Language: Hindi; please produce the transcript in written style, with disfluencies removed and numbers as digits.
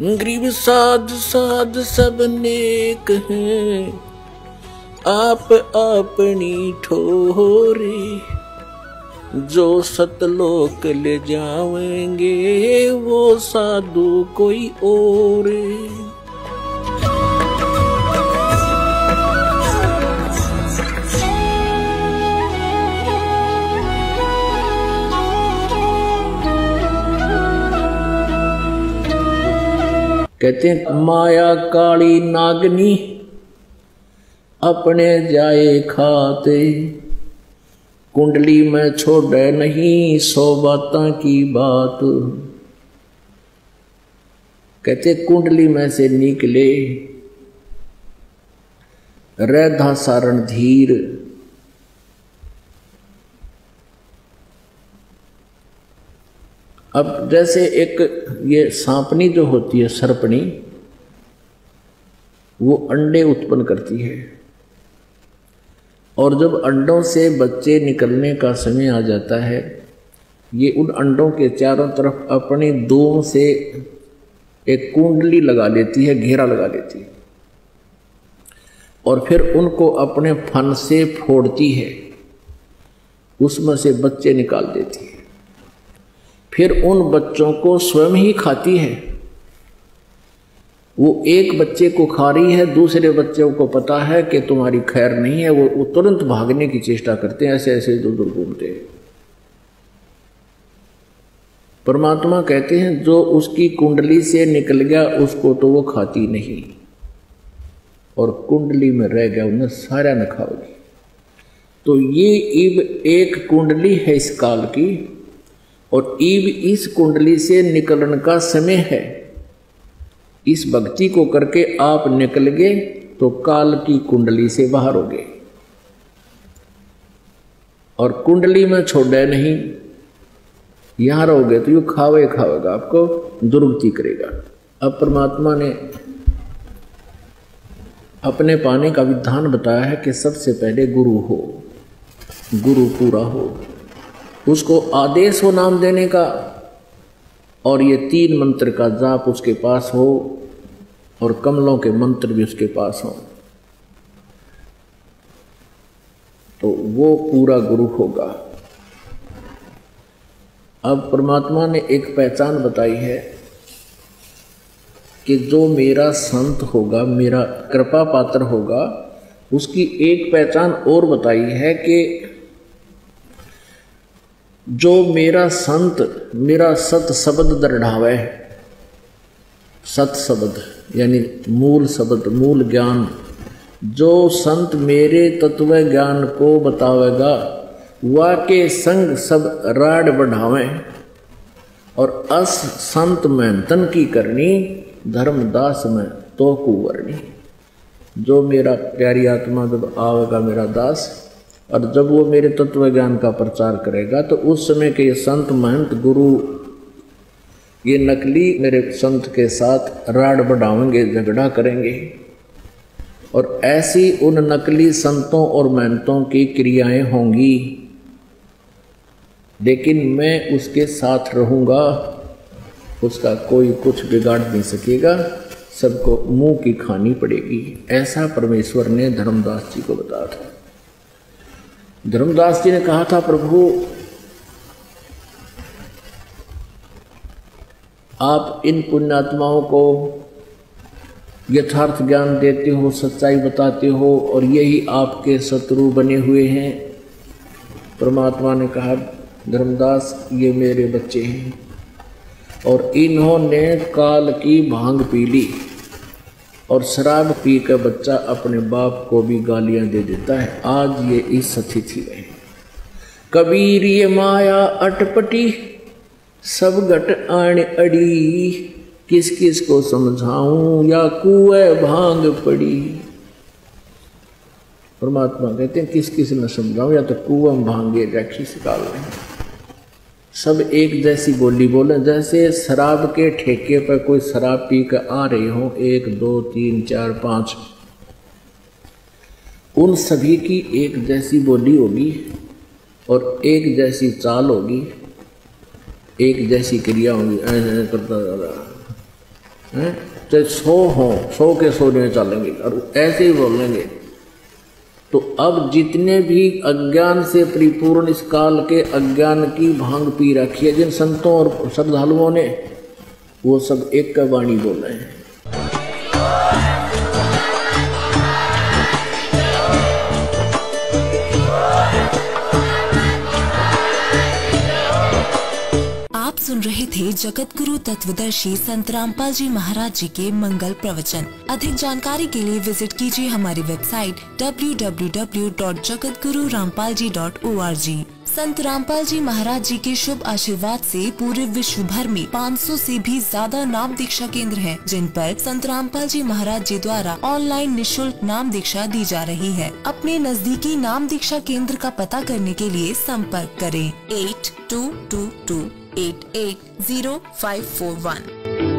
गरीब साध साध सब नेक हैं, आप अपनी ठोरे। जो सतलोक ले जाएंगे वो साधु कोई और। कहते हैं माया काली नागनी अपने जाए खाते, कुंडली में छोड़े नहीं 100 बातों की बात। कहते कुंडली में से निकले रैधा सारण धीर। अब जैसे एक ये सांपनी जो होती है सर्पणी, वो अंडे उत्पन्न करती है और जब अंडों से बच्चे निकलने का समय आ जाता है, ये उन अंडों के चारों तरफ अपनी दूम से एक कुंडली लगा लेती है, घेरा लगा लेती है और फिर उनको अपने फन से फोड़ती है, उसमें से बच्चे निकाल देती है। फिर उन बच्चों को स्वयं ही खाती है। वो एक बच्चे को खा रही है, दूसरे बच्चों को पता है कि तुम्हारी खैर नहीं है, वो तुरंत भागने की चेष्टा करते हैं, ऐसे ऐसे दूर दूर घूमते हैं। परमात्मा कहते हैं जो उसकी कुंडली से निकल गया उसको तो वो खाती नहीं और कुंडली में रह गया उन्हें सारा न खाओगी। तो ये इब एक कुंडली है इस काल की और इब इस कुंडली से निकलने का समय है। इस भक्ति को करके आप निकल गए तो काल की कुंडली से बाहर हो गए और कुंडली में छोड़े नहीं, यहां रहोगे तो यू खावे खावेगा, आपको दुर्गति करेगा। अब परमात्मा ने अपने पाने का विधान बताया है कि सबसे पहले गुरु हो, गुरु पूरा हो, उसको आदेश हो नाम देने का और ये 3 मंत्र का जाप उसके पास हो और कमलों के मंत्र भी उसके पास हो, तो वो पूरा गुरु होगा। अब परमात्मा ने एक पहचान बताई है कि जो मेरा संत होगा, मेरा कृपा पात्र होगा, उसकी एक पहचान और बताई है कि जो मेरा संत मेरा सत शब्द दृढ़ावे, सत शब्द यानी मूल शब्द, मूल ज्ञान, जो संत मेरे तत्व ज्ञान को बतावेगा वाके संग सब राड बढ़ावे और अस संत में तन की करनी धर्मदास में तो कुवर्णी। जो मेरा प्यारी आत्मा जब आवेगा मेरा दास और जब वो मेरे तत्व ज्ञान का प्रचार करेगा तो उस समय के ये संत महंत गुरु ये नकली मेरे संत के साथ राड बढ़ाएंगे, झगड़ा करेंगे और ऐसी उन नकली संतों और महंतों की क्रियाएं होंगी, लेकिन मैं उसके साथ रहूँगा, उसका कोई कुछ बिगाड़ नहीं सकेगा, सबको मुंह की खानी पड़ेगी। ऐसा परमेश्वर ने धर्मदास जी को बताया था। धर्मदास जी ने कहा था प्रभु आप इन पुण्यात्माओं को यथार्थ ज्ञान देते हो, सच्चाई बताते हो और यही आपके शत्रु बने हुए हैं। परमात्मा ने कहा धर्मदास ये मेरे बच्चे हैं और इन्होंने काल की भांग पी ली और शराब पी कर बच्चा अपने बाप को भी गालियां दे देता है। आज ये इस स्थिति में कबीर ये माया अटपटी सब घट आण अड़ी, किस किस को समझाऊं या कुएं भांग पड़ी। परमात्मा कहते हैं किस किस में समझाऊं या तो कुएं भांगे रखी सिकाल रहे। सब एक जैसी बोली बोले, जैसे शराब के ठेके पर कोई शराब पी कर आ रहे हो 1 2 3 4 5, उन सभी की एक जैसी बोली होगी और एक जैसी चाल होगी, एक जैसी क्रिया होगी, ऐसे करता जा रहा। हैं, चाहे 100 हो, 100 के 100 नहीं चलेंगे और ऐसे ही बोलेंगे। तो अब जितने भी अज्ञान से परिपूर्ण इस काल के अज्ञान की भांग पी रखी है जिन संतों और श्रद्धालुओं ने, वो सब एक का वाणी बोल रहे हैं। आप सुन रहे थे जगत गुरु तत्वदर्शी संत रामपाल जी महाराज जी के मंगल प्रवचन। अधिक जानकारी के लिए विजिट कीजिए हमारी वेबसाइट www.jagatgururampalji.org। संत रामपाल जी महाराज जी के शुभ आशीर्वाद से पूरे विश्व भर में 500 से भी ज्यादा नाम दीक्षा केंद्र हैं, जिन पर संत रामपाल जी महाराज जी द्वारा ऑनलाइन निशुल्क नाम दीक्षा दी जा रही है। अपने नजदीकी नाम दीक्षा केंद्र का पता करने के लिए संपर्क करें 8222880541।